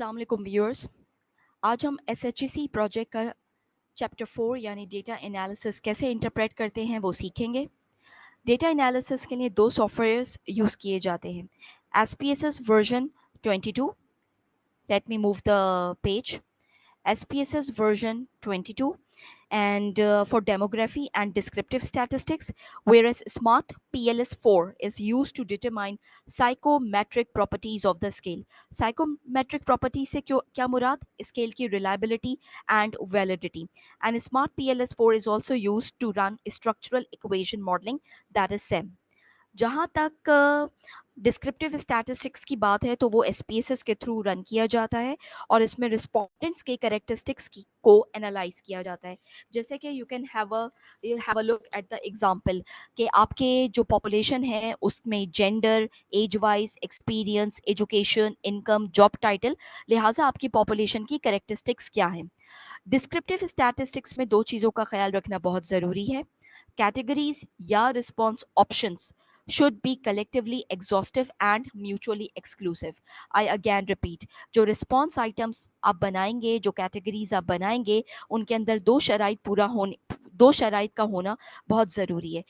अस्सलाम वालेकुम व्यूअर्स। आज हम SHEC प्रोजेक्ट का चैप्टर 4 यानी डेटा एनालिसिस कैसे इंटरप्रेट करते हैं वो सीखेंगे। डेटा एनालिसिस के लिए दो सॉफ्टवेयर्स यूज़ किए जाते हैं, SPSS version 22। Let me move the page. SPSS version 22 and for demography and descriptive statistics, whereas Smart PLS4 is used to determine psychometric properties of the scale. Psychometric properties से क्या मुराद? Scale की reliability and validity. And Smart PLS4 is also used to run structural equation modeling, that is SEM. जहाँ तक descriptive statistics की बात है तो वो SPSS के थ्रू रन किया जाता है और इसमें रिस्पोंडेंट्स के कैरेक्टरिस्टिक्स को एनालाइज किया जाता है। जैसे कि you can have a look at the example कि आपके जो पॉपुलेशन है उसमें gender, age wise, experience, education, income, job title, लिहाजा आपकी पॉपुलेशन की कैरेक्टरिस्टिक्स क्या है। डिस्क्रिप्टिव स्टैटिस्टिक्स में दो चीज़ों का ख्याल रखना बहुत ज़रूरी है। कैटेगरीज या response options should be collectively exhaustive and mutually exclusive. I again repeat, जो रिस्पॉन्स आइटम्स आप बनाएंगे, जो कैटेगरीज आप बनाएंगे, उनके अंदर दो शराइत का होना बहुत ज़रूरी है।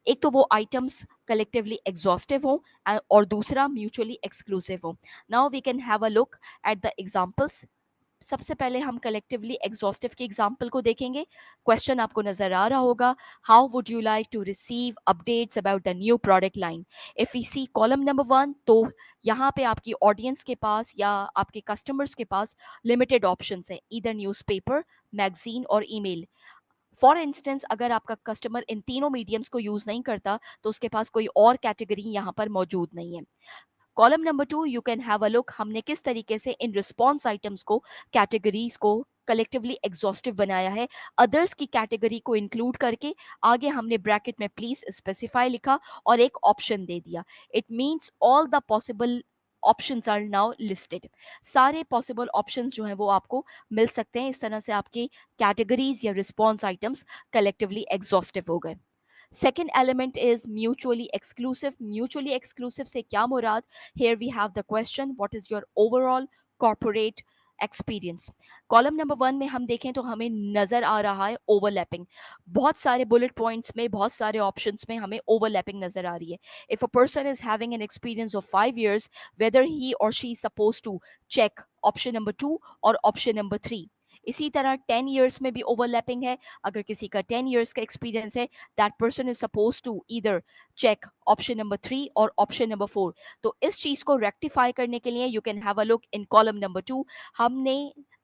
एक तो वो आइटम्स कलेक्टिवली एग्जॉस्टिव हो और दूसरा म्यूचुअली एक्सक्लूसिव हो। Now we can have a look at the examples. सबसे पहले हम कलेक्टिवली एग्जॉस्टिव के एग्जाम्पल को देखेंगे। क्वेश्चन आपको नजर आ रहा होगा, how would you like to receive updates about the new product line. If we see column number 1, तो यहाँ पे आपकी ऑडियंस के पास या आपके कस्टमर्स के पास लिमिटेड ऑप्शंस है, ईदर न्यूज़पेपर, मैगजीन और ईमेल। फॉर इंस्टेंस अगर आपका कस्टमर इन तीनों मीडियम्स को यूज नहीं करता तो उसके पास कोई और कैटेगरी यहाँ पर मौजूद नहीं है। Column number 2, you can have a look, हमने किस तरीके से इन रिस्पॉन्स आइटम्स को, कैटेगरीज को कलेक्टिवली एग्जॉस्टिव बनाया है, अदर्स की कैटेगरी को इंक्लूड करके। आगे हमने ब्रैकेट में प्लीज स्पेसिफाई लिखा और एक ऑप्शन दे दिया। It means all the possible options are now listed. सारे पॉसिबल ऑप्शंस जो हैं वो आपको मिल सकते हैं। इस तरह से आपकी कैटेगरीज या रिस्पॉन्स आइटम्स कलेक्टिवली एग्जॉस्टिव हो गए। Second element is mutually exclusive. Mutually exclusive से क्या मुराद? Here we have the question, what is your overall corporate experience? Column number 1 में हम देखें तो हमें नजर आ रहा है ओवरलैपिंग। बहुत सारे बुलेट पॉइंट्स में, बहुत सारे ऑप्शंस में हमें ओवरलैपिंग नजर आ रही है। If a person is having an experience of 5 years, whether he or she is supposed to check option number 2 और option number 3। इसी तरह 10 इयर्स में भी ओवरलैपिंग है। अगर किसी का 10 इयर्स का एक्सपीरियंस है, that person is suppose to either check option number 3 और ऑप्शन नंबर 4। तो इस चीज को रेक्टिफाई करने के लिए you can have a look in column number 2। हमने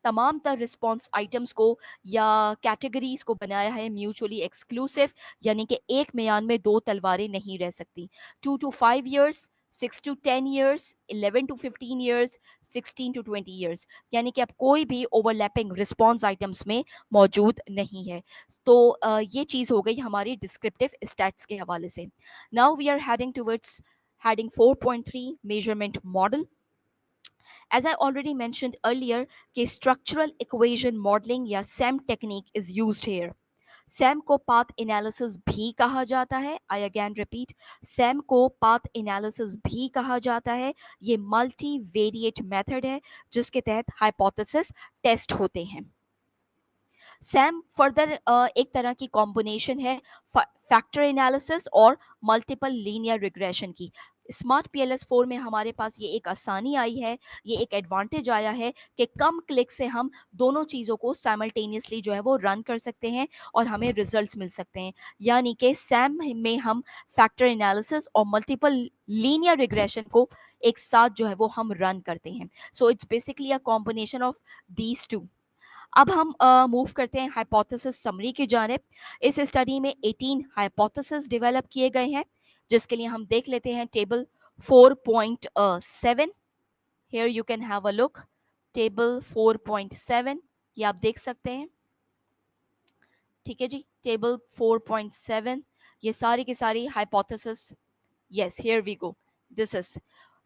तमाम तर रिस्पॉन्स आइटम्स को या कैटेगरीज को बनाया है म्यूचुअली एक्सक्लूसिव, यानी कि एक म्यान में दो तलवारें नहीं रह सकती। 2 to 5 years, 6 to 10 years, 11 to 15 years, 16 to 20 years, यानी कि अब कोई भी ओवरलैपिंग रिस्पॉन्स आइटम्स में मौजूद नहीं है। तो ये चीज़ हो गई हमारी डिस्क्रिप्टिव स्टैट्स के हवाले से। Now we are heading towards heading 4.3 measurement model. As I already mentioned earlier, कि structural equation modeling या SEM technique is used here. Sam को पाथ एनालिसिस भी कहा जाता है। आई अगेन रिपीट, सैम को पाथ एनालिसिस भी कहा जाता है। ये मल्टी वेरिएट मेथड है जिसके तहत हाइपोथेसिस टेस्ट होते हैं। सैम फर्दर एक तरह की कॉम्बिनेशन है फैक्टर एनालिसिस और मल्टीपल लीनियर रिग्रेशन की। स्मार्ट PLS4 में हमारे पास ये एक आसानी आई है, ये एक एडवांटेज आया है कि कम क्लिक से हम दोनों चीज़ों को साइमल्टेनियसली जो है वो रन कर सकते हैं और हमें रिजल्ट्स मिल सकते हैं। यानी कि सैम में हम फैक्टर एनालिसिस और मल्टीपल लीनियर रिग्रेशन को एक साथ जो है वो हम रन करते हैं। So it's basically a combination of these two. अब हम मूव करते हैं हाइपोथेसिस समरी की जानिब। इस स्टडी में 18 हाइपोथेसिस डेवलप किए गए हैं, जिसके लिए हम देख लेते हैं table 4.7। Here you can have a look, table 4.7 ये आप देख सकते हैं। ठीक है जी, टेबल 4.7 ये सारी की सारी hypothesis. Yes, here we go, this is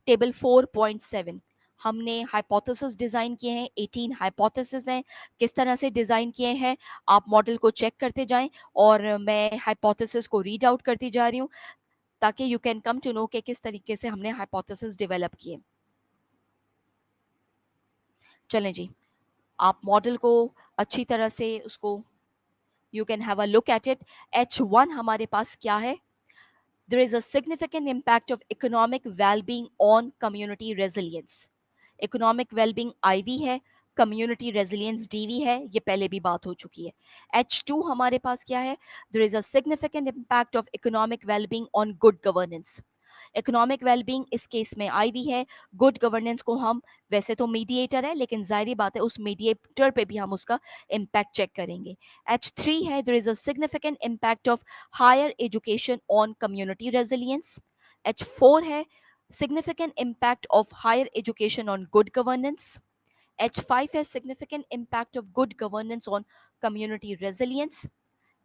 table 4.7। हमने हाइपोथेसिस डिजाइन किए हैं, 18 हाइपोथेसिस हैं। किस तरह से डिजाइन किए हैं आप मॉडल को चेक करते जाएं और मैं हाइपोथेसिस को रीड आउट करती जा रही हूं ताकि you can come to know कि किस तरीके से हमने हाइपोथेसिस डेवलप किए। चलें जी, आप मॉडल को अच्छी तरह से उसको you can have a look at it. H1 हमारे पास क्या है? There is a significant impact of economic well-being on community resilience. Economic wellbeing IV है, कम्युनिटी रेजिलियंस DV है, ये पहले भी बात हो चुकी है। H2 हमारे पास क्या है? There is a significant impact of economic well-being on good governance. Economic wellbeing इस केस में IV है, गुड गवर्नेंस को हम वैसे तो मीडिएटर है लेकिन जाहिर बात है उस मीडिएटर पे भी हम उसका इम्पैक्ट चेक करेंगे। H3 है, there is a significant impact of higher education on community resilience. H4 है, significant impact of higher education on good governance. H5 has significant impact of good governance on community resilience.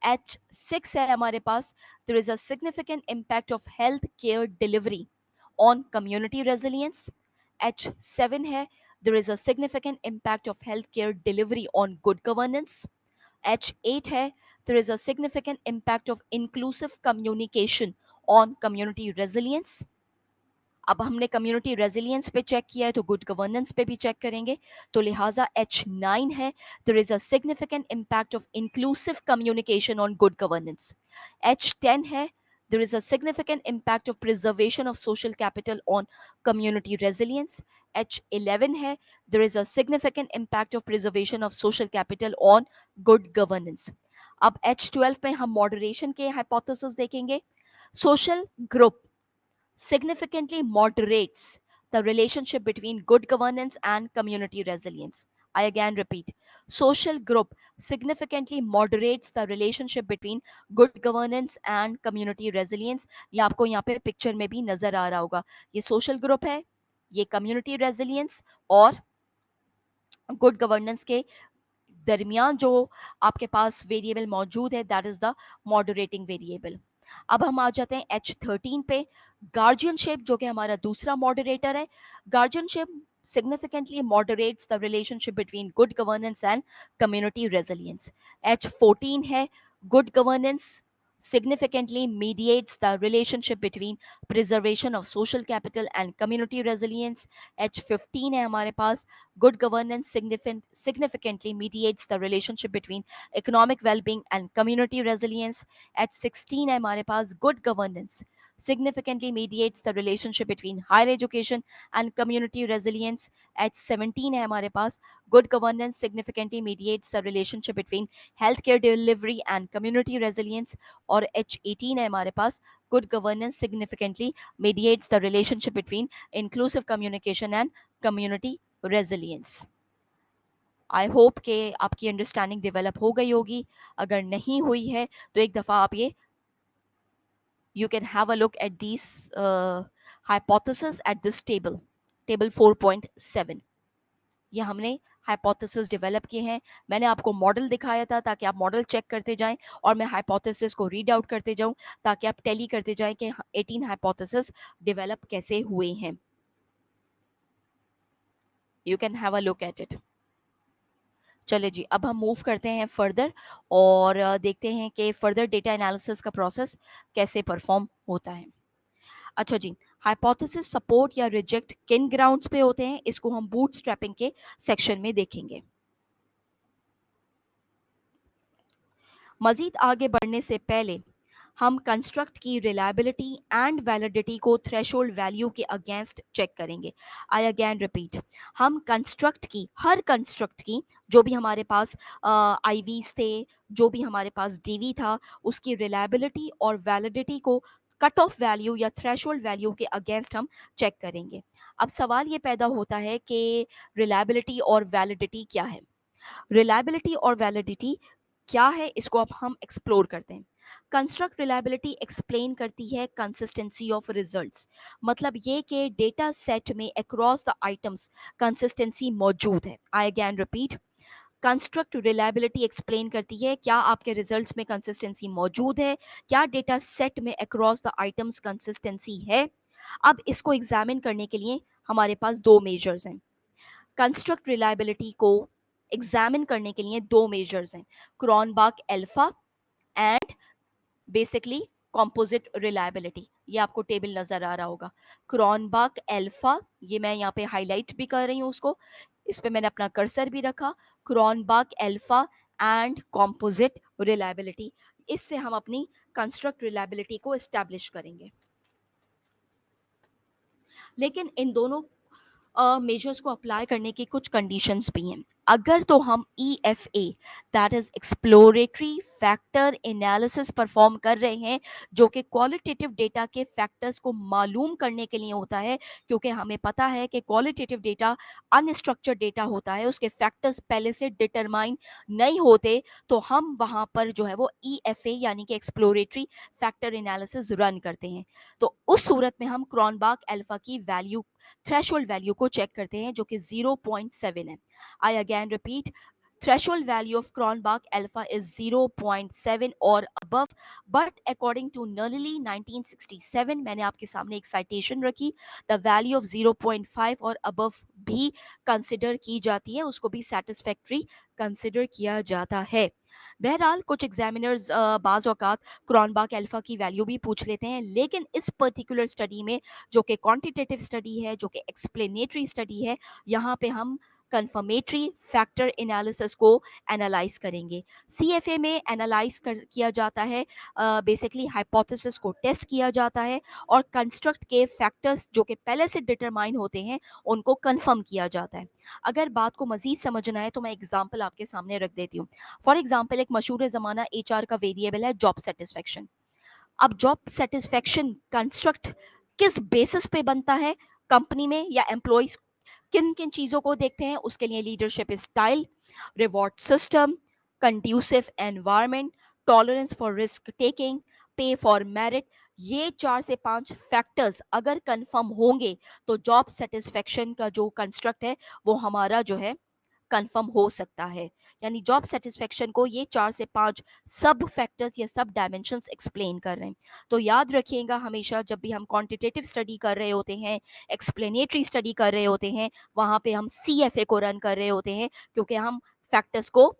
H6 है हमारे पास, there is a significant impact of health care delivery on community resilience. H7 है, there is a significant impact of healthcare delivery on good governance. H8 है, there is a significant impact of inclusive communication on community resilience. अब हमने community resilience पे check किया है तो good governance पे भी चेक करेंगे, तो लिहाजा H9 है, there is a significant impact of inclusive communication on good governance. H10 है, there is a significant impact of preservation of social capital on community resilience. H11 है, there is a significant impact of preservation of social capital on good governance. अब H12 में हम moderation के hypothesis देखेंगे। Social group significantly moderates the relationship between good governance and community resilience. I again repeat, social group significantly moderates the relationship between good governance and community resilience. ये आपको यहाँ पे picture में भी नजर आ रहा होगा, ये सोशल ग्रुप है, ये कम्युनिटी रेजिलियंस और गुड गवर्नेंस के दरमियान जो आपके पास वेरिएबल मौजूद है, that is the moderating variable. अब हम आ जाते हैं H13 पे, गार्जियनशिप जो कि हमारा दूसरा मॉडरेटर है। Guardianship significantly moderates the relationship between good governance and community resilience. H14 है, good governance significantly mediates the relationship between preservation of social capital and community resilience. H15 है हमारे पास, good governance significantly mediates the relationship between economic well-being and community resilience. H16 है हमारे पास, good governance significantly mediates the relationship between higher education and community resilience. H17 है हमारे पास, good governance significantly mediates the relationship between healthcare delivery and community resilience. और H18 है हमारे पास, good governance significantly mediates the relationship between inclusive communication and community resilience. I hope के आपकी understanding develop हो गई होगी, अगर नहीं हुई है तो एक दफ़ा आप ये you can have a look at these hypotheses at this table 4.7। ये हमने हाइपोथेसिस डेवलप किए हैं, मैंने आपको मॉडल दिखाया था ताकि आप मॉडल चेक करते जाएं और मैं हाइपोथेसिस को रीड आउट करते जाऊं ताकि आप टैली करते जाएं कि 18 हाइपोथेसिस डेवलप कैसे हुए हैं। You can have a look at it. चले जी, अब हम मूव करते हैं फर्दर और देखते हैं कि फर्दर डेटा एनालिसिस का प्रोसेस कैसे परफॉर्म होता है। अच्छा जी, हाइपोथेसिस सपोर्ट या रिजेक्ट किन ग्राउंड्स पे होते हैं, इसको हम बूटस्ट्रैपिंग के सेक्शन में देखेंगे। मजीद आगे बढ़ने से पहले हम कंस्ट्रक्ट की रिलायबिलिटी एंड वैलिडिटी को थ्रेशोल्ड वैल्यू के अगेंस्ट चेक करेंगे। आई अगेन रिपीट, हम कंस्ट्रक्ट की, हर कंस्ट्रक्ट की जो भी हमारे पास आईवीज थे, जो भी हमारे पास डीवी था, उसकी रिलायबिलिटी और वैलिडिटी को कट ऑफ वैल्यू या थ्रेशोल्ड वैल्यू के अगेंस्ट हम चेक करेंगे। अब सवाल ये पैदा होता है कि रिलायबिलिटी और वैलिडिटी क्या है। रिलायबिलिटी और वैलिडिटी क्या है, इसको अब हम एक्सप्लोर करते हैं। कंस्ट्रक्ट रिलायबिलिटी एक्सप्लेन करती है कंसिस्टेंसी ऑफ रिजल्ट्स, मतलब ये कि डेटा सेट में अक्रॉस द आइटम्स कंसिस्टेंसी मौजूद है। I again repeat, construct reliability explain करती है क्या आपके रिजल्ट्स में कंसिस्टेंसी मौजूद है, क्या डेटा सेट में अक्रॉस द आइटम्स कंसिस्टेंसी है। अब इसको एग्जामिन करने के लिए हमारे पास दो मेजर्स हैं। कंस्ट्रक्ट रिलायबिलिटी को एग्जामिन करने के लिए दो मेजर्स हैं, Cronbach alpha and basically composite reliability, ये आपको टेबल नजर आ रहा होगा। क्रॉनबर्ग अल्फा, ये मैं यहाँ पे हाईलाइट भी कर रही हूँ उसको, इस पे मैंने अपना कर्सर भी रखा। क्रॉनबर्ग अल्फा एंड कॉम्पोजिट रिलायबिलिटी, इससे हम अपनी कंस्ट्रक्ट रिलायबिलिटी को एस्टैब्लिश करेंगे। लेकिन इन दोनों मेजर्स को अप्लाई करने की कुछ कंडीशंस भी हैं। अगर तो हम EFA that is exploratory factor analysis perform कर रहे हैं, जो कि क्वालिटेटिव डेटा के फैक्टर्स को मालूम करने के लिए होता है, क्योंकि हमें पता है कि क्वालिटेटिव डेटा अनस्ट्रक्चर्ड डेटा होता है, उसके फैक्टर्स पहले से डिटरमाइन नहीं होते, तो हम वहां पर जो है वो EFA यानी कि एक्सप्लोरेटरी फैक्टर एनालिसिस रन करते हैं। तो उस सूरत में हम क्रॉनबर्ग अल्फा की वैल्यू, थ्रेशोल्ड वैल्यू को चेक करते हैं, जो कि 0.7 है। I again repeat, threshold value of Cronbach alpha is 0.7 or above, but according to Nunley 1967, मैंने आपके सामने एक citation रखी, the value of 0.5 और above भी consider की जाती है, उसको भी satisfactory consider किया जाता है। बहरहाल कुछ एग्जामिनर्स बाज औकात क्रॉनबर्ग अल्फा की वैल्यू भी पूछ लेते हैं, लेकिन इस पर्टिकुलर स्टडी में, जो कि क्वांटिटेटिव स्टडी है, जो कि एक्सप्लेनेटरी स्टडी है, यहाँ पे हम कंफर्मेटरी फैक्टर एनालिसिस को एनालाइज करेंगे। सीएफए में एनालाइज किया जाता है, बेसिकली हाइपोथेसिस को टेस्ट किया जाता है, और कंस्ट्रक्ट के फैक्टर्स जो कि पहले से डिटरमाइन होते हैं उनको कंफर्म किया जाता है। अगर बात को मजीद समझना है तो मैं एग्जांपल आपके सामने रख देती हूँ। फॉर एग्जांपल, एक मशहूर ज़माना एचआर का वेरिएबल है जॉब सेटिस्फेक्शन। अब जॉब सेटिस्फेक्शन कंस्ट्रक्ट किस बेसिस पे बनता है कंपनी में, या एम्प्लॉइज किन किन चीजों को देखते हैं, उसके लिए leadership style, reward system, conducive environment, tolerance for risk taking, पे फॉर मेरिट, ये 4 से 5 फैक्टर्स अगर कंफर्म होंगे तो जॉब सेटिस्फेक्शन का जो कंस्ट्रक्ट है वो हमारा जो है कंफर्म हो सकता है। यानी जॉब सेटिस्फेक्शन को ये 4 से 5 सब फैक्टर्स या सब डायमेंशंस एक्सप्लेन कर रहे हैं। तो याद रखिएगा, हमेशा जब भी हम क्वांटिटेटिव स्टडी कर रहे होते हैं, एक्सप्लेनेटरी स्टडी कर रहे होते हैं, वहां पे हम CFA को रन कर रहे होते हैं, क्योंकि हम फैक्टर्स को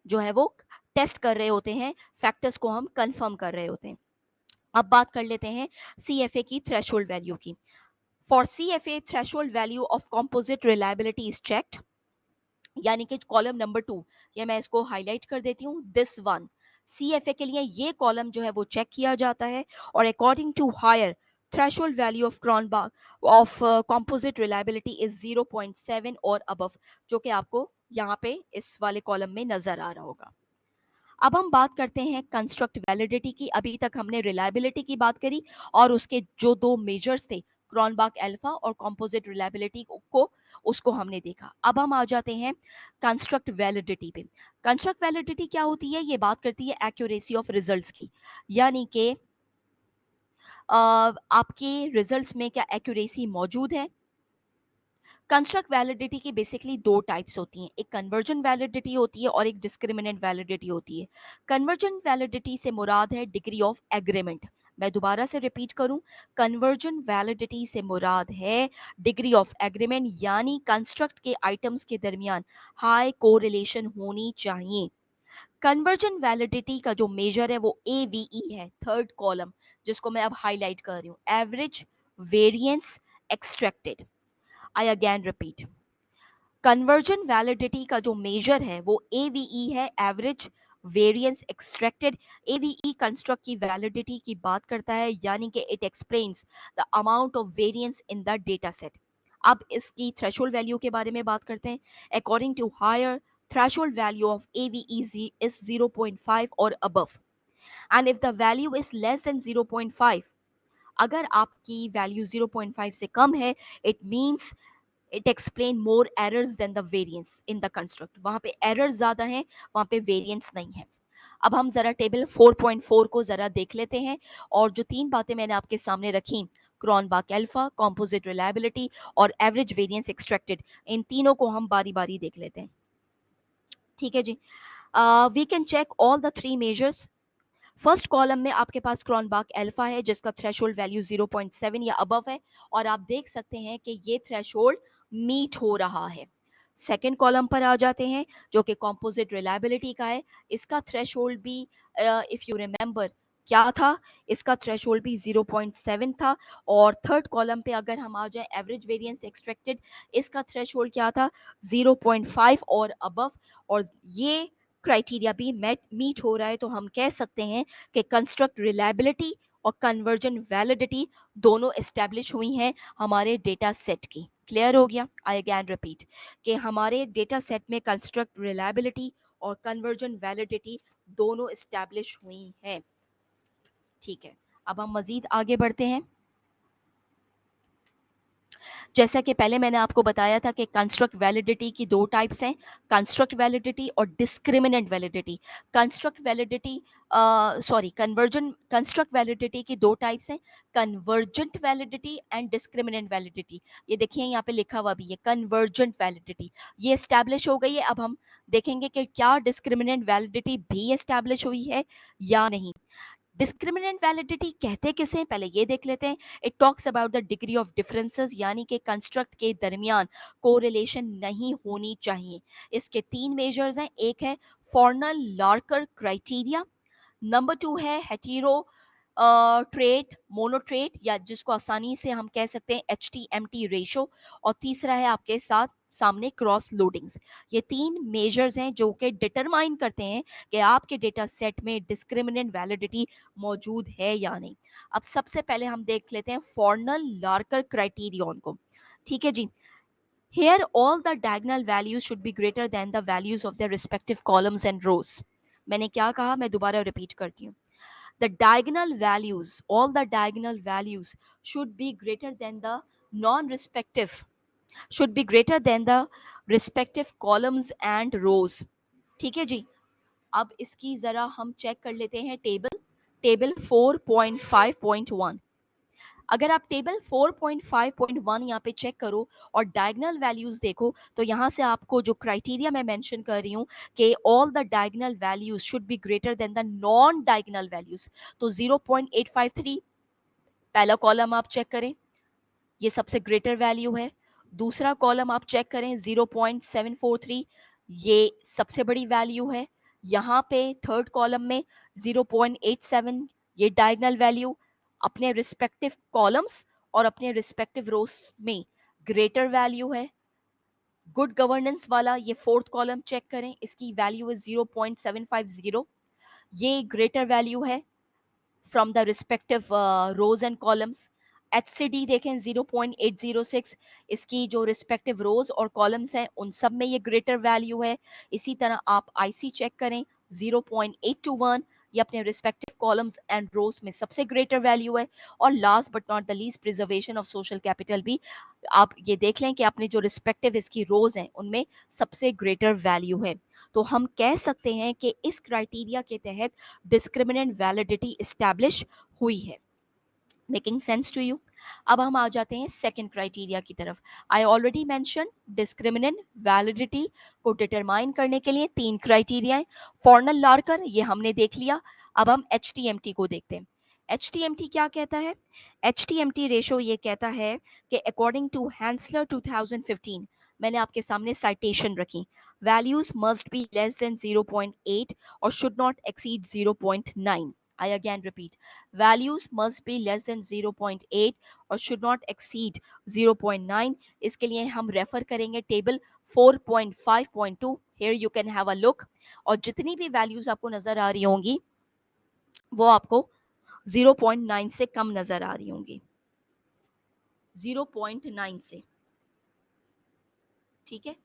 जो है वो टेस्ट कर रहे होते हैं, फैक्टर्स को हम कंफर्म कर रहे होते हैं। अब बात कर लेते हैं CFA की थ्रेशोल्ड वैल्यू की। For CFA threshold value of composite reliability is checked, यानी कि कॉलम नंबर 2, ये मैं इसको हाईलाइट कर देती हूँ, दिस वन, CFA के लिए ये कॉलम जो है वो चेक किया जाता है, और according to higher threshold value of Cronbach of composite reliability is 0.7 और अबव, जो कि आपको यहाँ पे इस वाले कॉलम में नजर आ रहा होगा। अब हम बात करते हैं कंस्ट्रक्ट वैलिडिटी की। अभी तक हमने रिलायबिलिटी की बात करी और उसके जो 2 मेजर्स थे, क्रॉनबर्ग अल्फा और कंपोजिट रिलायबिलिटी को उसको हमने देखा। अब हम आ जाते हैं कंस्ट्रक्ट वैलिडिटी पे। कंस्ट्रक्ट वैलिडिटी क्या होती है? ये बात करती है एक्यूरेसी ऑफ रिजल्ट्स की, यानी कि आपके रिजल्ट्स में क्या एक्यूरेसी मौजूद है। कंस्ट्रक्ट वैलिडिटी की बेसिकली 2 टाइप्स होती हैं, एक कन्वर्जन वैलिडिटी होती है और एक डिस्क्रिमिनेंट वैलिडिटी होती है। कन्वर्जन वैलिडिटी से मुराद है डिग्री ऑफ एग्रीमेंट। मैं दोबारा से रिपीट करूं, कन्वर्जन वैलिडिटी से मुराद है डिग्री ऑफ एग्रीमेंट, यानी कंस्ट्रक्ट के आइटम्स के दरमियान हाई कोरिलेशन होनी चाहिए। कन्वर्जन वैलिडिटी का जो मेजर है वो AVE है, थर्ड कॉलम, जिसको मैं अब हाईलाइट कर रही हूँ, average variance extracted. I again repeat, conversion validity का जो मेजर है वो AVE है, average variance extracted. AVE construct की वैलिडिटी की बात करता है, यानी कि it explains the amount of variance in the data set. अब इसकी थ्रेशोल्ड वैल्यू के बारे में बात करते हैं। According to higher threshold value of AVE is 0.5 or above, and if the value is less than 0.5, अगर आपकी वैल्यू 0.5 से कम है, it means it explain more errors than the variance in the construct। वहां पे errors ज्यादा हैं, वहां पे variance नहीं है। अब हम जरा टेबल 4.4 को जरा देख लेते हैं, और जो 3 बातें मैंने आपके सामने रखी, क्रॉनबर्ग अल्फा, कंपोजिट रिलायबिलिटी और एवरेज वेरिएंस एक्सट्रैक्टेड, इन तीनों को हम बारी बारी देख लेते हैं। ठीक है जी। We can check all the 3 measures. First column में आपके पास क्रॉनबर्ग अल्फा है, जिसका थ्रेशोल्ड वैल्यू 0.7 या अबव है, और आप देख सकते हैं कि ये थ्रेशोल्ड मीट हो रहा है। सेकेंड कॉलम पर आ जाते हैं, जो कि कंपोजिट रिलायबिलिटी का है। इसका थ्रेशोल्ड भी इफ यू रिमेंबर क्या था, इसका थ्रेशोल्ड भी 0.7 था। और थर्ड कॉलम पे अगर हम आ जाए एवरेज वेरिएंस एक्सट्रैक्टेड, इसका थ्रेशोल्ड क्या था, 0.5 और अबव। और ये क्राइटेरिया भी मीट हो रहा है, तो हम कह सकते हैं कि कंस्ट्रक्ट रिलायबिलिटी और कन्वर्जन वैलिडिटी दोनों एस्टेब्लिश हुई हैं हमारे डेटा सेट की। क्लियर हो गया? आई अगेन रिपीट कि हमारे डेटा सेट में कंस्ट्रक्ट रिलायबिलिटी और कन्वर्जन वैलिडिटी दोनों एस्टेब्लिश हुई हैं। ठीक है, अब हम मजीद आगे बढ़ते हैं। जैसा कि पहले मैंने आपको बताया था कि कंस्ट्रक्ट वैलिडिटी की दो टाइप्स हैं, कंस्ट्रक्ट वैलिडिटी और discriminant validity. Construct validity sorry conversion construct validity की दो टाइप्स हैं, convergent validity and discriminant validity. ये देखिए यहाँ पे लिखा हुआ भी है कन्वर्जेंट वैलिडिटी, ये एस्टैब्लिश हो गई है। अब हम देखेंगे कि क्या डिस्क्रिमिनेंट वैलिडिटी भी एस्टैब्लिश हुई है या नहीं। डिस्क्रिमिनेंट वैलिडिटी कहते किसे, पहले ये देख लेते हैं। It talks about the degree of differences, यानी कि कंस्ट्रक्ट के दरमियान कोरिलेशन नहीं होनी चाहिए। इसके तीन मेजर्स हैं, एक है फॉर्नल लार्कर क्राइटेरिया, नंबर टू है हेटेरो ट्रेट मोनोट्रेट, या जिसको आसानी से हम कह सकते हैं HTMT रेशो, और तीसरा है आपके साथ सामने क्रॉस लोडिंग्स। ये तीन मेजर्स हैं जो कि डिटरमाइन करते हैं कि आपके डेटा सेट में डिस्क्रिमिनेंट वैलिडिटी मौजूद है या नहीं। अब सबसे पहले हम देख लेते हैं फॉर्नल लार्कर क्राइटेरियन को। ठीक है जी। Here all the diagonal values should be greater than the values of their respective columns and rows. मैंने क्या कहा, मैं दोबारा रिपीट करती हूँ। The diagonal values, all the diagonal values should be greater than the non-respective, should be greater than the respective columns and rows. ठीक है जी। अब इसकी जरा हम चेक कर लेते हैं टेबल, टेबल 4.5.1। अगर आप टेबल 4.5.1 यहाँ पे चेक करो और डायगोनल वैल्यूज देखो, तो यहाँ से आपको जो क्राइटेरिया मैं मेंशन कर रही हूँ कि all the diagonal values should be greater then the non diagonal values, तो 0.853 पहला कॉलम आप चेक करें, ये सबसे ग्रेटर वैल्यू है। दूसरा कॉलम आप चेक करें 0.743, ये सबसे बड़ी वैल्यू है। यहाँ पे थर्ड कॉलम में 0.87, ये डायगोनल वैल्यू अपने रिस्पेक्टिव कॉलम्स और अपने रिस्पेक्टिव रोज में ग्रेटर वैल्यू है। गुड गवर्नेंस वाला ये फोर्थ कॉलम चेक करें, इसकी वैल्यू है 0.750, ये ग्रेटर वैल्यू है from the respective rows and columns. HCD देखें 0.806, इसकी जो रिस्पेक्टिव रोज और कॉलम्स हैं उन सब में ये ग्रेटर वैल्यू है। इसी तरह आप IC चेक करें 0.821, ये अपने रिस्पेक्टिव कॉलम्स एंड रोज में सबसे ग्रेटर वैल्यू है। और last but not the least preservation of social capital भी आप ये देख लें कि अपने जो रिस्पेक्टिव इसकी रोज हैं उनमें सबसे ग्रेटर वैल्यू है। तो हम कह सकते हैं कि इस क्राइटेरिया के तहत डिस्क्रिमिनेंट वैलिडिटी एस्टैब्लिश हुई है। Making sense to you? अब हम आ जाते हैं सेकंड क्राइटेरिया की तरफ। I already mention discriminant validity को डिटरमाइन करने के लिए तीन क्राइटेरिया है। फॉर्नल लार्कर ये हमने देख लिया, अब हम HTMT को देखते हैं। HTMT क्या कहता है? HTMT रेशो ये कहता है कि अकॉर्डिंग टू हैंसलर 2015, मैंने आपके सामने साइटेशन रखी, values must be less than 0.8 और should not exceed 0.9। I again repeat, values must be less than 0.8 और should not exceed 0.9। इसके लिए हम रेफर करेंगे table 4.5.2। Here you can have a look, और जितनी भी वैल्यूज आपको नजर आ रही होंगी वो आपको 0.9 से कम नजर आ रही होंगी, 0.9 से। ठीक है,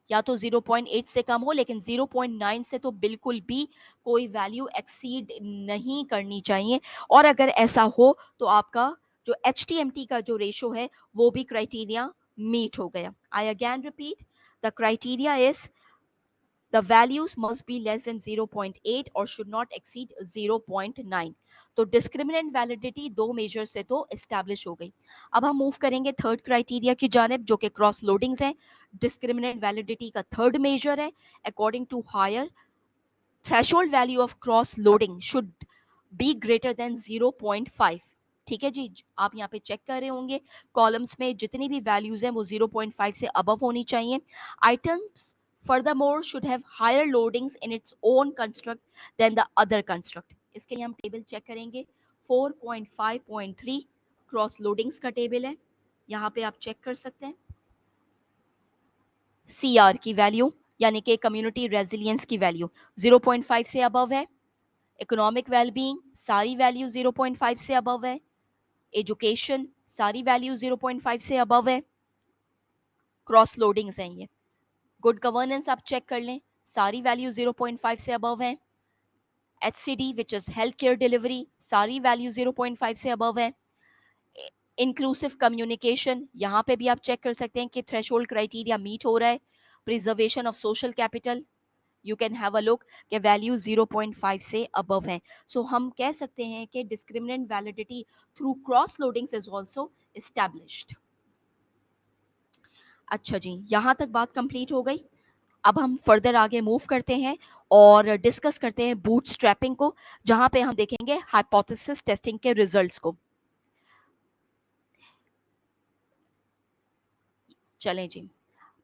या तो 0.8 से कम हो, लेकिन 0.9 से तो बिल्कुल भी कोई वैल्यू एक्सीड नहीं करनी चाहिए। और अगर ऐसा हो तो आपका जो HTMT का जो रेशो है वो भी क्राइटेरिया मीट हो गया। I again repeat, the criteria is the values must be less than 0.8 और should not exceed 0.9। तो डिस्क्रिमिनेंट वैलिडिटी दो मेजर से तो एस्टैब्लिश हो गई। अब हम मूव करेंगे थर्ड क्राइटेरिया की जानिब, जो कि क्रॉस लोडिंग्स है। डिस्क्रिमिनेंट वैलिडिटी का थर्ड मेजर है, according to higher threshold value of cross loading should be greater than 0.5। ठीक है जी, आप यहाँ पे चेक कर रहे होंगे कॉलम्स में जितनी भी वैल्यूज हैं वो 0.5 से अबव होनी चाहिए। Items furthermore should have higher loadings in its own construct than the other construct। इसके लिए हम टेबल चेक करेंगे। 4.5.3 क्रॉस लोडिंग्स का टेबल है, यहाँ पे आप चेक कर सकते हैं। CR की वैल्यू यानी कि कम्युनिटी रेजिलियंस की वैल्यू 0.5 से अबव है। इकोनॉमिक वेलबींग सारी वैल्यू 0.5 से अबव है। एजुकेशन सारी वैल्यू 0.5 से अबव है। क्रॉस लोडिंग्स हैं ये। गुड गवर्नेंस आप चेक कर लें, सारी वैल्यू 0.5 से अबव है। HCD which is health care delivery सारी वैल्यू 0.5 से अबव है। इंक्लूसिव कम्युनिकेशन यहाँ पे भी आप चेक कर सकते हैं कि थ्रेशोल्ड क्राइटेरिया मीट हो रहा है। Preservation of social capital you can have a look कि वैल्यू 0.5 से अबव है। सो हम कह सकते हैं कि discriminant validity through cross loadings is also established. अच्छा जी, यहां तक बात कंप्लीट हो गई। अब हम फर्दर आगे मूव करते हैं और डिस्कस करते हैं बूटस्ट्रैपिंग को, जहां पे हम देखेंगे हाइपोथेसिस टेस्टिंग के रिजल्ट्स को। चलें जी,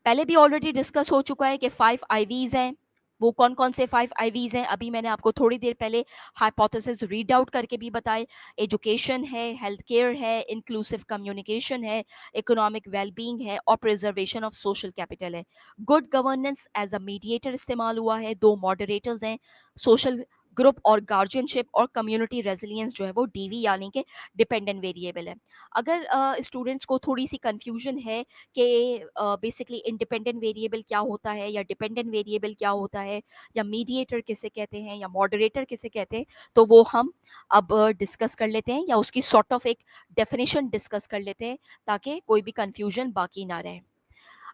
पहले भी ऑलरेडी डिस्कस हो चुका है कि 5 आईवीज हैं। वो कौन कौन से 5 आईवीज हैं अभी मैंने आपको थोड़ी देर पहले हाइपोथेसिस रीड आउट करके भी बताए। एजुकेशन है, हेल्थ केयर है, इंक्लूसिव कम्युनिकेशन है, इकोनॉमिक वेलबींग है और प्रिजर्वेशन ऑफ सोशल कैपिटल है। Good governance as a mediator इस्तेमाल हुआ है। 2 मॉडरेटर्स हैं, सोशल ग्रुप और गार्जियनशिप, और कम्युनिटी रेजिलियंस जो है वो डीवी यानी कि डिपेंडेंट वेरिएबल है। अगर स्टूडेंट्स को थोड़ी सी कंफ्यूजन है कि बेसिकली इंडिपेंडेंट वेरिएबल क्या होता है या डिपेंडेंट वेरिएबल क्या होता है या मीडिएटर किसे कहते हैं या मॉडरेटर किसे कहते हैं, तो वो हम अब डिस्कस कर लेते हैं या उसकी सॉर्ट ऑफ एक डेफिनेशन डिस्कस कर लेते हैं ताकि कोई भी कंफ्यूजन बाकी ना रहे।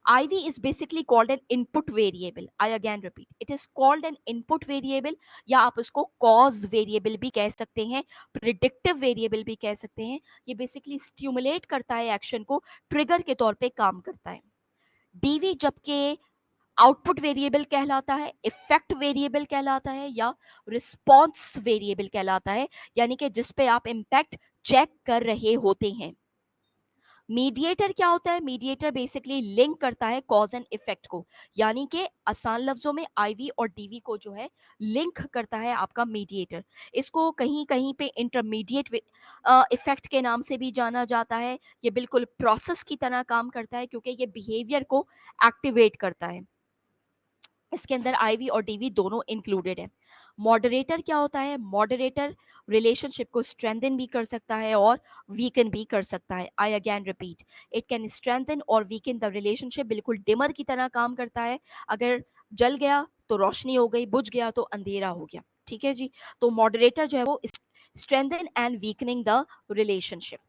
IV is basically called an input variable. I again repeat, it is called an input variable, या आप उसको cause variable भी कह सकते हैं, predictive variable भी कह सकते हैं। ये basically stimulate करता है एक्शन को, ट्रिगर के तौर पे काम करता है। DV जबकि आउटपुट वेरिएबल कहलाता है, इफेक्ट वेरिएबल कहलाता है या रिस्पॉन्स वेरिएबल कहलाता है, यानी कि जिस पे आप इम्पैक्ट चेक कर रहे होते हैं। मीडिएटर क्या होता है? मीडिएटर बेसिकली लिंक करता है कॉज एंड इफेक्ट को, यानी कि आसान लफ्जों में आईवी और डीवी को जो है लिंक करता है आपका मीडिएटर। इसको कहीं कहीं पे इंटरमीडिएट इफेक्ट के नाम से भी जाना जाता है। ये बिल्कुल प्रोसेस की तरह काम करता है क्योंकि ये बिहेवियर को एक्टिवेट करता है। इसके अंदर आईवी और डीवी दोनों इंक्लूडेड है। मॉडरेटर क्या होता है? मॉडरेटर रिलेशनशिप को स्ट्रेंथन भी कर सकता है और वीकन भी कर सकता है। I again repeat, it can strengthen और वीकन द रिलेशनशिप। बिल्कुल डिमर की तरह काम करता है। अगर जल गया तो रोशनी हो गई, बुझ गया तो अंधेरा हो गया। ठीक है जी, तो मॉडरेटर जो है वो strengthen and weakening the relationship.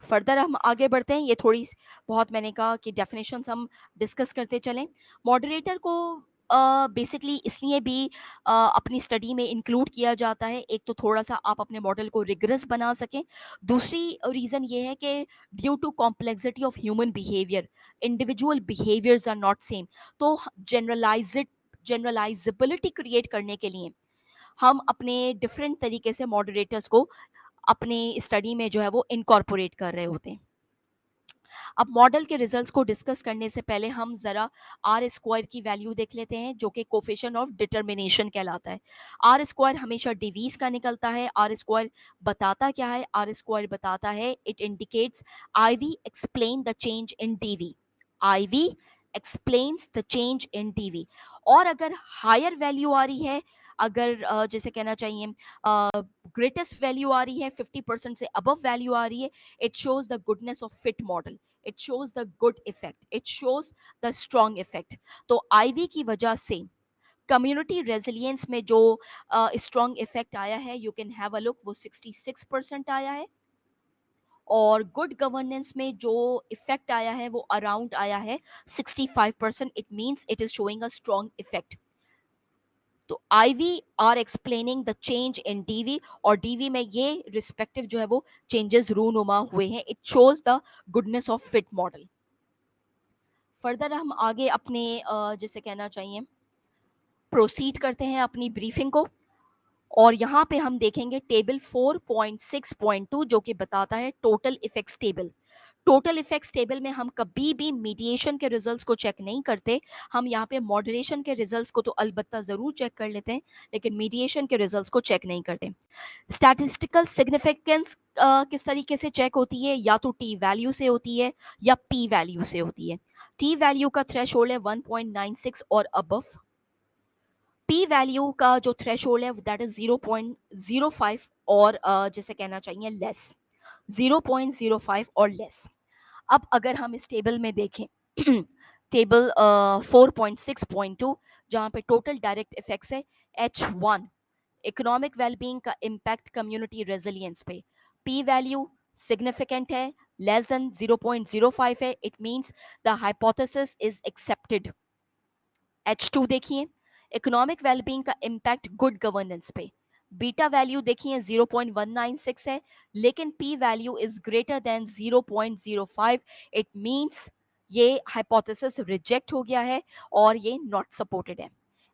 Further हम आगे बढ़ते हैं। ये थोड़ी बहुत मैंने कहा कि डेफिनेशंस हम डिस्कस करते चलें। मॉडरेटर को बेसिकली इसलिए भी अपनी स्टडी में इंक्लूड किया जाता है, एक तो थोड़ा सा आप अपने मॉडल को रिगरस बना सकें, दूसरी रीज़न ये है कि due to complexity of human behaviour, individual behaviours are not same. तो जनरलाइजेबिलिटी क्रिएट करने के लिए हम अपने डिफरेंट तरीके से मॉडरेटर्स को अपने स्टडी में जो है वो इनकॉर्पोरेट कर रहे होते हैं। अब मॉडल के रिजल्ट्स को डिस्कस करने से पहले हम जरा आर स्क्वायर की वैल्यू देख लेते हैं, जो कि कोफिशिएंट ऑफ डिटर्मिनेशन कहलाता है। आर स्क्वायर हमेशा डिवीज का निकलता है। आर स्क्वायर बताता क्या है? आर स्क्वायर बताता है, it indicates IV explain the change in DV। IV explains the change in DV। और अगर हायर वैल्यू आ रही है, अगर जैसे कहना चाहिए ग्रेटेस्ट वैल्यू आ रही है, 50% से अबव वैल्यू आ रही है, it shows the goodness of fit model, it shows the good effect, it shows the strong effect. तो आईवी की वजह से कम्युनिटी रेजिलियंस में जो स्ट्रॉन्ग इफेक्ट आया है, you can have a look, वो 66% आया है। और गुड गवर्नेंस में जो इफेक्ट आया है वो अराउंड आया है 65%। It means it is showing a strong effect. तो IV are explaining the change in DV, और DV में ये रिस्पेक्टिव जो है वो चेंजेस रूनुमा हुए हैं। It shows the goodness of fit model. Further हम आगे अपने जैसे कहना चाहिए प्रोसीड करते हैं अपनी ब्रीफिंग को, और यहाँ पे हम देखेंगे टेबल 4.6.2 जो कि बताता है total effects table. Total effects table में हम कभी भी मीडिएशन के रिजल्ट्स को चेक नहीं करते। हम यहाँ पे मॉडरेशन के रिजल्ट्स को तो अलबत्ता जरूर चेक कर लेते हैं, लेकिन मीडिएशन के रिजल्ट्स को चेक नहीं करते। स्टैटिस्टिकल सिग्निफिकेंस किस तरीके से चेक होती है, या तो टी वैल्यू से होती है या पी वैल्यू से होती है। टी वैल्यू का थ्रेशोल्ड है 1.96 और अबव। पी वैल्यू का जो थ्रेशोल्ड है दैट इज 0.05 और जैसे कहना चाहिए लेस, 0.05 और लेस। अब अगर हम इस टेबल में देखें टेबल 4.6.2 जहां पे टोटल डायरेक्ट इफेक्ट्स है H1 इकोनॉमिक वेलबींग का इम्पैक्ट कम्युनिटी रेजिलियंस पे, पी वैल्यू सिग्निफिकेंट है, लेस देन 0.05 है, it means the hypothesis is accepted. H2 देखिए, इकोनॉमिक वेलबींग का इम्पैक्ट गुड गवर्नेंस पे, बीटा वैल्यू देखिए 0.196 है, लेकिन P value is greater than 0.05, it means ये हाइपोथेसिस रिजेक्ट हो गया है और ये नॉट सपोर्टेड है।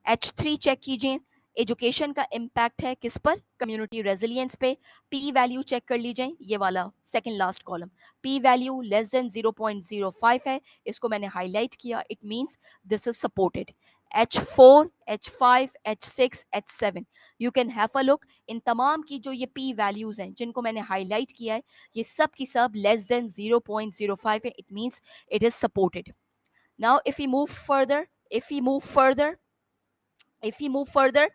H3 चेक कीजिए, एजुकेशन का इम्पैक्ट है किस पर, कम्युनिटी रेजिलियंस पे, पी वैल्यू चेक कर लीजिए, ये वाला second last column, p value less than 0.05 है, इसको मैंने हाईलाइट किया, it means this is supported. H4, H5, H6, H7 you can have a look, इन तमाम की जो ये पी वैल्यूज हैं जिनको मैंने हाईलाइट किया है, ये सब की सब लेस देन 0.05 है, it means it is supported. Now if we move further, if we move further if we move further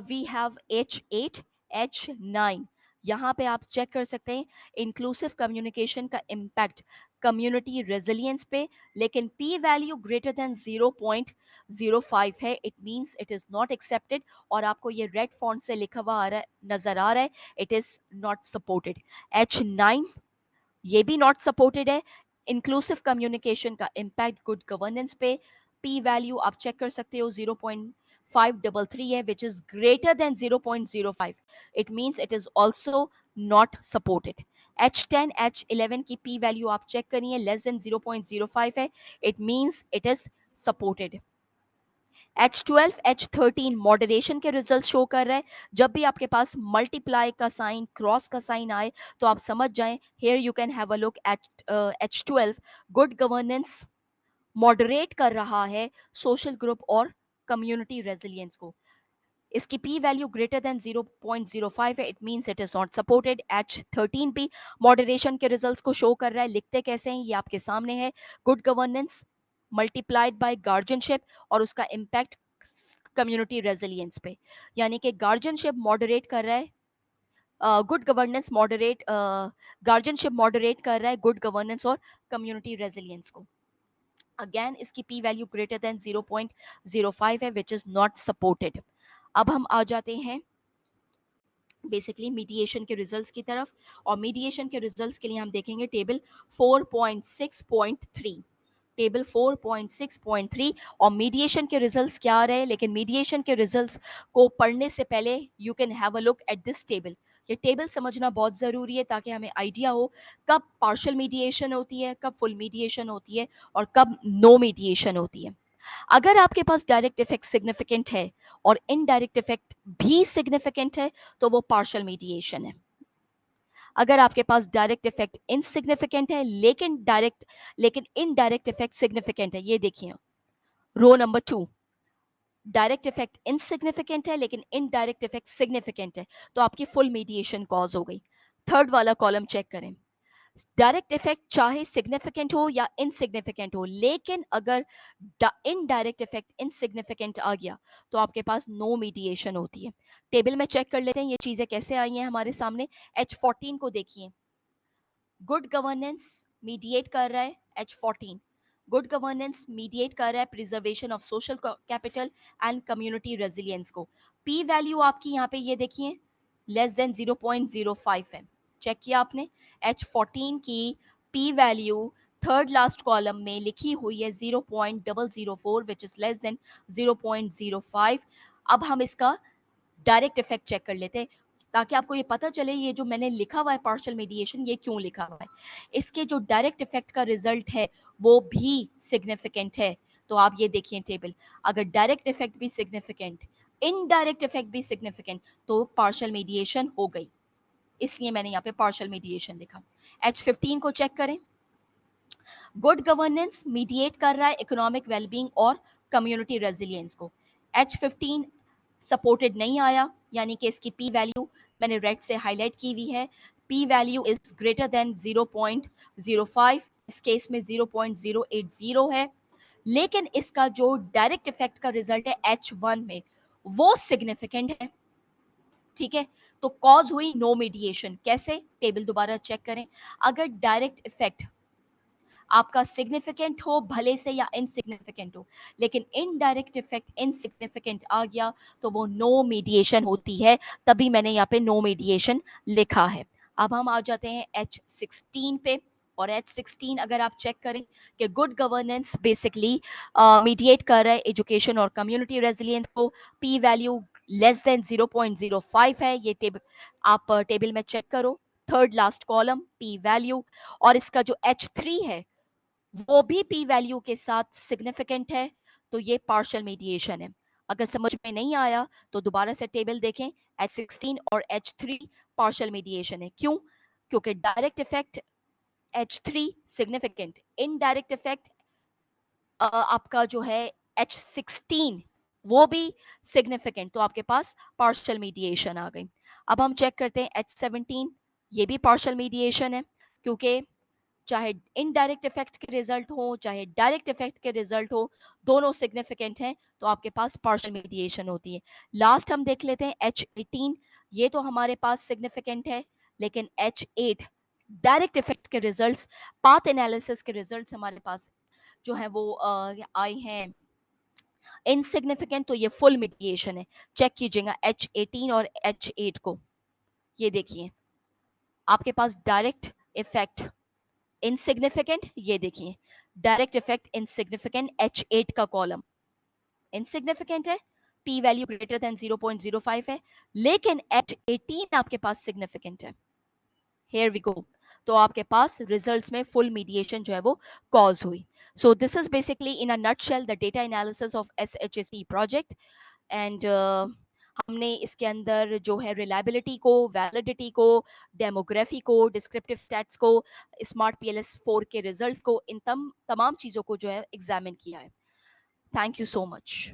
we have H8, H9, यहाँ पे आप चेक कर सकते हैं इंक्लूसिव कम्युनिकेशन का इम्पैक्ट कम्युनिटी रेजिलियंस पे, लेकिन पी वैल्यू ग्रेटर देन 0.05 है, it means it is not accepted, और आपको ये रेड फॉन्ट से लिखा हुआ नजर आ रहा है, it is not supported. H9 ये भी नॉट सपोर्टेड है, इंक्लूसिव कम्युनिकेशन का इम्पैक्ट गुड गवर्नेंस पे, पी वैल्यू आप चेक कर सकते हो 0.533 है, which is greater than 0.05, it means it is also not supported. H10, H11 की पी वैल्यू आप चेक करिए, लेस देन 0.05 है, it means it is supported. H12, H13 moderation के रिजल्ट शो कर रहा है, जब भी आपके पास मल्टीप्लाई का साइन, क्रॉस का साइन आए तो आप समझ जाएं, here you can have a look at H12 good governance moderate कर रहा है सोशल ग्रुप और कम्युनिटी रेजिलियंस को। इसकी पी वैल्यू ग्रेटर देन 0.05 है, it means it is not supported. H13 भी मॉडरेशन के रिजल्ट्स को शो कर रहा है, लिखते कैसे हैं ये आपके सामने है, good governance multiplied by guardianship और उसका इम्पैक्ट कम्युनिटी रेजिलियंस पे, यानी कि गार्जियनशिप मॉडरेट कर रहा है, good governance moderate, guardianship moderate कर रहा है गुड गवर्नेंस और कम्युनिटी रेजिलियंस को। अगेन इसकी पी वैल्यू ग्रेटर देन 0.05 है, विच इज नॉट सपोर्टेड। अब हम आ जाते हैं बेसिकली मीडिएशन के रिजल्ट्स की तरफ, और मीडिएशन के रिजल्ट्स के लिए हम देखेंगे टेबल 4.6.3, टेबल 4.6.3, और मीडिएशन के रिजल्ट्स क्या आ रहे हैं, लेकिन मीडिएशन के रिजल्ट्स को पढ़ने से पहले you can have a look at this table. ये टेबल समझना बहुत ज़रूरी है ताकि हमें आइडिया हो कब पार्शियल मीडिएशन होती है, कब फुल मीडिएशन होती है और कब नो मीडिएशन होती है। अगर आपके पास डायरेक्ट इफेक्ट सिग्निफिकेंट है और इनडायरेक्ट इफेक्ट भी सिग्निफिकेंट है तो वो पार्शियल मीडिएशन है। अगर आपके पास डायरेक्ट इफेक्ट इनसिग्निफिकेंट है लेकिन इनडायरेक्ट इफेक्ट सिग्निफिकेंट है, ये देखिए row number 2, direct effect insignificant है लेकिन इनडायरेक्ट इफेक्ट सिग्निफिकेंट है, तो आपकी फुल मीडिएशन कॉज हो गई। थर्ड वाला कॉलम चेक करें, डायरेक्ट इफेक्ट चाहे सिग्निफिकेंट हो या इनसिग्निफिकेंट हो, लेकिन अगर इनडायरेक्ट इफेक्ट इनसिग्निफिकेंट आ गया तो आपके पास नो मीडिएशन होती है। टेबल में चेक कर लेते हैं ये चीजें कैसे आई हैं हमारे सामने। H14 को देखिए, गुड गवर्नेंस मीडिएट कर रहा है, H14 गुड गवर्नेंस मीडिएट कर रहा है preservation of social capital and community resilience को। पी वैल्यू आपकी यहाँ पे ये देखिए लेस देन 0.05 है, चेक किया आपने। H14 की P value third last column में लिखी हुई है 0.004 विच इज लेस देन 0.05। अब हम इसका डायरेक्ट इफेक्ट चेक कर लेते हैं ताकि आपको ये पता चले ये जो मैंने लिखा हुआ है पार्शियल मीडिएशन ये क्यों लिखा हुआ है। इसके जो डायरेक्ट इफेक्ट का रिजल्ट है वो भी सिग्निफिकेंट है, तो आप ये देखिए टेबल, अगर डायरेक्ट इफेक्ट भी सिग्निफिकेंट, इनडायरेक्ट इफेक्ट भी सिग्निफिकेंट, तो पार्शियल मीडिएशन हो गई। इसलिए मैंने यहाँ पे पार्शियल मीडिएशन लिखा। H15 को चेक करें। गुड गवर्नेंस मीडिएट कर रहा है इकोनॉमिक वेलबींग और कम्युनिटी रेजिलियंस को। H15 सपोर्टेड नहीं आया, यानी कि इसकी पी वैल्यू मैंने रेड से हाईलाइट की हुई है। P value is greater than 0.05, इस केस में 0.080 है। लेकिन इसका जो डायरेक्ट इफेक्ट का रिजल्ट है H1 में वो सिग्निफिकेंट है। ठीक है, तो कॉज हुई नो मीडिएशन। कैसे? टेबल दोबारा चेक करें। अगर डायरेक्ट इफेक्ट आपका सिग्निफिकेंट हो भले से या इनसिग्निफिकेंट हो, लेकिन इनडायरेक्ट इफेक्ट इनसिग्निफिकेंट आ गया तो वो नो मीडिएशन होती है, तभी मैंने यहाँ पे नो मीडिएशन लिखा है। अब हम आ जाते हैं H16 पे, और H16 अगर आप चेक करें कि गुड गवर्नेंस बेसिकली मीडिएट कर रहा है एजुकेशन और कम्युनिटी रेजिलियंस को। पी वैल्यू लेस देन 0.05 है, ये टेबल आप टेबल में चेक करो, third last column p value. और इसका जो H3 है वो भी पी वैल्यू के साथ सिग्निफिकेंट है, तो ये पार्शियल मीडिएशन है। अगर समझ में नहीं आया तो दोबारा से टेबल देखें, H16 और H3 पार्शियल मीडिएशन है। क्यों? क्योंकि direct effect H3 significant, indirect effect आपका जो है H16 वो भी सिग्निफिकेंट, तो आपके पास पार्शियल मीडिएशन आ गई। अब हम चेक करते हैं H17, ये भी पार्शियल मीडिएशन है, क्योंकि चाहे इनडायरेक्ट इफेक्ट के रिजल्ट हो चाहे डायरेक्ट इफेक्ट के रिजल्ट हो, दोनों सिग्निफिकेंट हैं, तो आपके पास पार्शियल मीडिएशन होती है। लास्ट हम देख लेते हैं H18, ये तो हमारे पास सिग्निफिकेंट है, लेकिन H8 डायरेक्ट इफेक्ट के रिजल्ट्स, पाथ एनालिसिस के रिजल्ट्स हमारे पास जो है वो आए हैं इनसिग्निफिकेंट, तो ये फुल मीडिएशन है। चेक कीजिएगा H18 और H8 को, ये देखिए आपके पास डायरेक्ट इफेक्ट इनसिग्निफिकेंट, ये देखिए डायरेक्ट इफेक्ट इनसिग्निफिकेंट, H8 का कॉलम इनसिग्निफिकेंट है, पी वैल्यू ग्रेटर देन 0.05 है, लेकिन H18 आपके पास सिग्निफिकेंट है। हियर वी गो, तो आपके पास रिजल्ट्स में फुल मीडिएशन जो है वो कॉज हुई। So this is basically in a nutshell the data analysis of SHSE project. And हमने इसके अंदर जो है रिलायबिलिटी को, वैलिडिटी को, डेमोग्राफी को, डिस्क्रिप्टिव स्टैट्स को, स्मार्ट PLS 4 के रिजल्ट को, इन तमाम चीज़ों को जो है एग्जामिन किया है। Thank you so much.